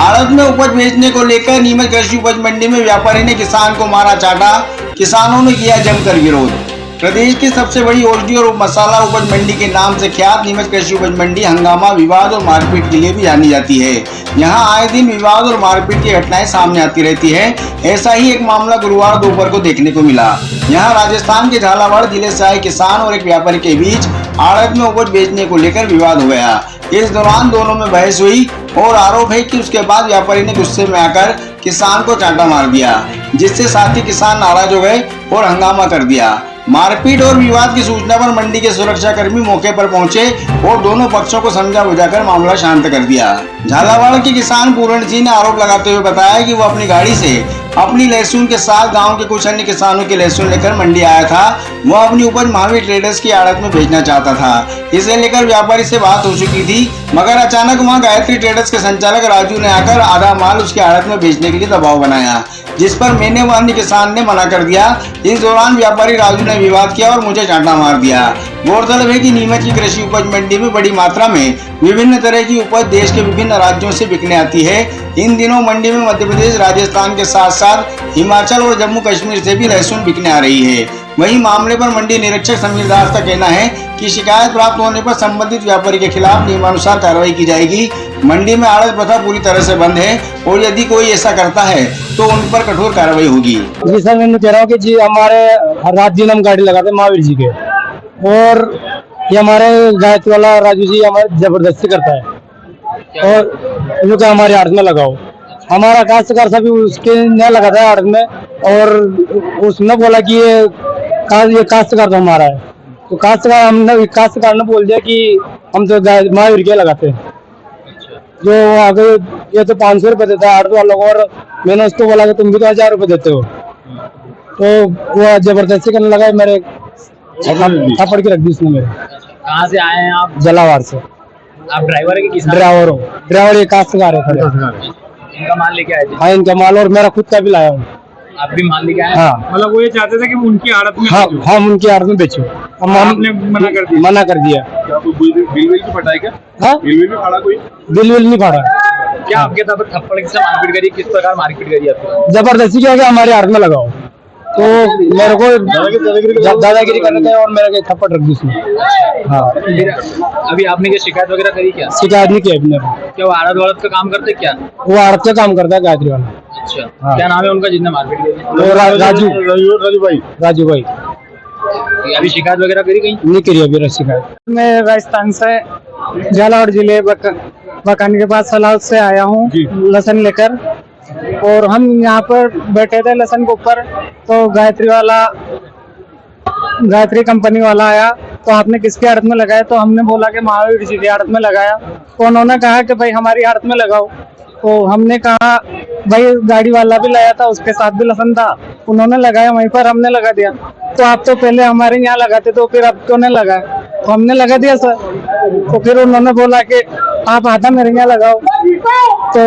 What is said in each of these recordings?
आड़त में उपज बेचने को लेकर नीमच कृषि उपज मंडी में व्यापारी ने किसान को मारा चाटा, किसानों ने किया जमकर विरोध। प्रदेश की सबसे बड़ी औषधि और मसाला उपज मंडी के नाम से ख्यात नीमच कृषि उपज मंडी हंगामा, विवाद और मारपीट के लिए भी जानी जाती है। यहाँ आए दिन विवाद और मारपीट की घटनाएं सामने आती रहती है। ऐसा ही एक मामला गुरुवार दोपहर को देखने को मिला। यहाँ राजस्थान के झालावाड़ जिले से आए किसान और एक व्यापारी के बीच आड़त में उपज बेचने को लेकर विवाद हो गया। इस दौरान दोनों में बहस हुई और आरोप है कि उसके बाद व्यापारी ने गुस्से में आकर किसान को चांटा मार दिया, जिससे साथी किसान नाराज हो गए और हंगामा कर दिया। मारपीट और विवाद की सूचना पर मंडी के सुरक्षा कर्मी मौके पर पहुंचे और दोनों पक्षों को समझा बुझाकर मामला शांत कर दिया। झालावाड़ के किसान पूरण सिंह ने आरोप लगाते हुए बताया कि वो अपनी गाड़ी से अपनी लहसुन के साथ गांव के कुछ अन्य किसानों की लहसुन लेकर मंडी आया था। वो अपनी उपज महावीर ट्रेडर्स की आड़त में बेचना चाहता था। इसे लेकर व्यापारी से बात हो चुकी थी, मगर अचानक वहां गायत्री ट्रेडर्स के संचालक राजू ने आकर आधा माल उसकी आड़त में बेचने के लिए दबाव बनाया, जिस पर मैंने व अन्य किसान ने मना कर दिया। इस दौरान व्यापारी राजू ने विवाद किया और मुझे चांटा मार दिया। गौरतलब है कि नीमच की कृषि उपज मंडी में बड़ी मात्रा में विभिन्न तरह की उपज देश के विभिन्न राज्यों से बिकने आती है। इन दिनों मंडी में मध्य प्रदेश, राजस्थान के साथ साथ हिमाचल और जम्मू कश्मीर से भी लहसुन बिकने आ रही है। वहीं मामले पर मंडी निरीक्षक समीर दास का कहना है कि शिकायत प्राप्त होने पर संबंधित व्यापारी के खिलाफ नियमानुसार कार्रवाई की जाएगी। मंडी में आड़त प्रथा पूरी तरह से बंद है और यदि कोई ऐसा करता है तो उन पर कठोर कार्रवाई होगी। जी सर, मैं कह रहा हूँ कि जी हमारे हर रात दिन हम गाड़ी लगाते हैं महावीर जी के, और ये हमारे गायत्री वाला राजू जी हमारे जबरदस्ती करता है और जो कि हमारे आड़त में लगाओ। हमारा काश्तकार सभी उसके न लगाता है आड़त में, और उसने बोला कि ये काश्तकार तो हमारा है, तो काश्तकार ने बोल दिया कि हम तो महावीर के लगाते हैं। जो आगे ये तो 500 रुपए देता है आड़त वालों को, और मैंने उसको बोला कि तुम भी तो 1000 रुपए देते हो, तो वो जबरदस्ती करने लगा। मेरे थप्पड़ की रख दी उसने मेरे। कहाँ से आए हैं आप? जलावाड़ से। आप ड्राइवर है कि किसान? ड्राइवर हो। ड्राइवर ये काश्तकार है। इनका माल लेके आए थे? हाँ, इनका माल और मेरा खुद का भी लाया हूँ। आप भी माल लेके आए? हाँ, मतलब वो ये चाहते थे कि उनकी आड़त में हाँ, हम उनकी आड़त में बेचो। आपने मना कर दिया? मना कर दिया। क्या कोई बिल की फटाई क्या? हाँ, बिल भी फाड़ा कोई? बिल नहीं फाड़ा। क्या आपके थप्पड़ से मारपीट करी? किस प्रकार मारपीट करी आपको? जबरदस्ती क्या कि हमारे आड़त में लगाओ, तो मेरे को दादागिरी करने थे और मेरे थप्पड़ रख दी उसने। हाँ, अभी आपने क्या शिकायत वगैरह करी? क्या शिकायत नहीं की अपने। क्या वो आड़त वाड़त का काम करते क्या? वो आड़त का काम करता है गायत्री वाला। अच्छा, हाँ। क्या नाम है उनका जिसने मारपीट करी? राजू भाई। अभी शिकायत वगैरह करी कहीं? नहीं करी अभी शिकायत। मैं राजस्थान से झालावाड़ जिले बकानी के पास सलाह से आया हूँ लहसुन लेकर, और हम यहाँ पर बैठे थे लहसुन के ऊपर, तो गायत्री कंपनी वाला आया, तो आपने किसके आड़त में लगाया? तो हमने बोला कि महावीर जी की आड़त में लगाया। तो उन्होंने कहा कि भाई हमारी आड़त में लगाओ। तो हमने कहा भाई गाड़ी वाला भी लाया था, उसके साथ भी लहसुन था, उन्होंने लगाया, वहीं पर हमने लगा दिया। तो आप तो पहले हमारे यहाँ लगाते, तो फिर अब क्यों नहीं लगाया? तो हमने लगा दिया सर। तो फिर उन्होंने बोला कि आप आता मेरे यहाँ लगाओ। तो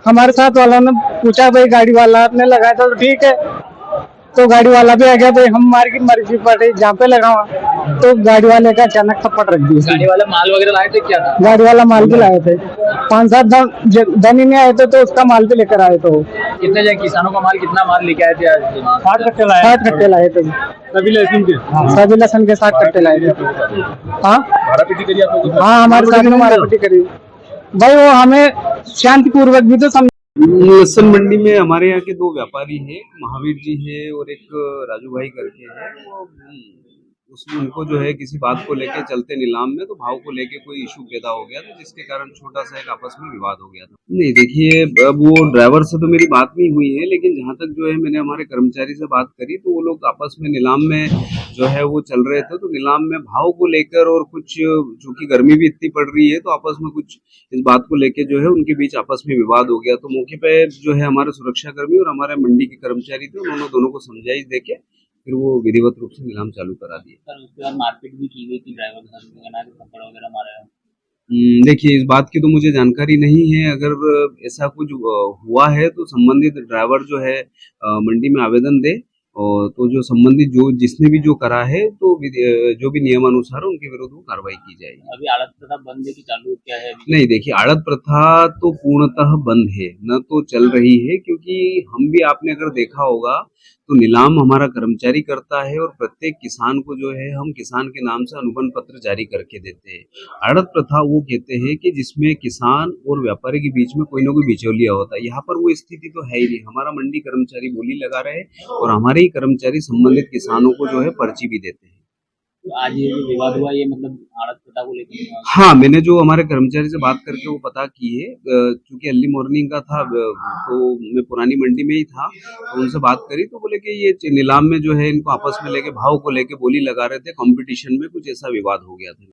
हमारे साथ वालों ने पूछा भाई गाड़ी वाला आपने लगाया था, तो ठीक है। तो गाड़ी वाला भी आ गया, भाई हमारी मर्जी पर जहाँ पे लगाओ। तो गाड़ी वाले का अचानक थप्पड़ रख दी। गाड़ी वाले माल वगैरह लाए थे क्या था? गाड़ी वाला माल भी लाए थे, 5-7 धनी नहीं आए थे, तो उसका माल भी लेकर आए। तो कितने जन किसानों का माल, कितना माल लेके आए थे आज? 60 कट्टे लाए थे। सभी लहसुन के? सभी लहसुन के 60 कट्टे लाए थे। हाँ, मारापीटी करी आप लोगों? हाँ, हमारे साथ में मारापीटी करी भाई। वो हमें शांतिपूर्वक भी तो लहसुन मंडी में हमारे यहाँ के 2 व्यापारी हैं, महावीर जी है और एक राजू भाई करके है। वो उसमें उनको जो है किसी बात को लेके चलते नीलाम में, तो भाव को लेके कोई इशू पैदा हो गया था, जिसके कारण छोटा सा एक आपस में विवाद हो गया था। नहीं देखिए, अब वो ड्राइवर से तो मेरी बात नहीं हुई है, लेकिन जहाँ तक जो है मैंने हमारे कर्मचारी से बात करी, तो वो लोग आपस में नीलाम में जो है वो चल रहे थे। तो नीलाम में भाव को लेकर और कुछ, चूंकि गर्मी भी इतनी पड़ रही है, तो आपस में कुछ इस बात को लेके जो है उनके बीच आपस में विवाद हो गया। तो मौके पे जो है हमारे सुरक्षा कर्मी और हमारे मंडी के कर्मचारी थे, उन्होंने दोनों को समझाइश देके फिर वो विधिवत रूप से नीलाम चालू करा दिया। सर, उसके बाद मारपीट भी की गई थी ड्राइवर के साथ, थप्पड़ वगैरह मारा है? देखिए, इस बात की तो मुझे जानकारी नहीं है। अगर ऐसा कुछ हुआ है तो संबंधित ड्राइवर जो है मंडी में आवेदन दे और तो जो संबंधित जो जिसने भी जो करा है तो जो भी नियमानुसार उनके विरुद्ध वो कार्रवाई की जाएगी। अभी आड़त प्रथा बंद है कि चालू क्या है अभी? नहीं, देखिए आड़त प्रथा तो पूर्णतः बंद है, न तो चल रही है, क्योंकि हम भी आपने अगर देखा होगा तो नीलाम हमारा कर्मचारी करता है और प्रत्येक किसान को जो है हम किसान के नाम से अनुबंध पत्र जारी करके देते हैं। आड़त प्रथा वो कहते हैं कि जिसमें किसान और व्यापारी के बीच में कोई ना कोई बिचौलिया होता है। यहाँ पर वो स्थिति तो है ही नहीं। हमारा मंडी कर्मचारी बोली लगा रहे और हमारे ही कर्मचारी संबंधित किसानों को जो है पर्ची भी देते हैं। तो आज ये जो विवाद हुआ ये मतलब आड़त प्रथा को लेकर? हाँ, मैंने जो हमारे कर्मचारी से बात करके वो पता की है, क्योंकि अर्ली मॉर्निंग का था, तो मैं पुरानी मंडी में ही था, तो उनसे बात करी तो बोले कि ये नीलाम में जो है इनको आपस में लेके भाव को लेके बोली लगा रहे थे, कंपटीशन में कुछ ऐसा विवाद हो गया था।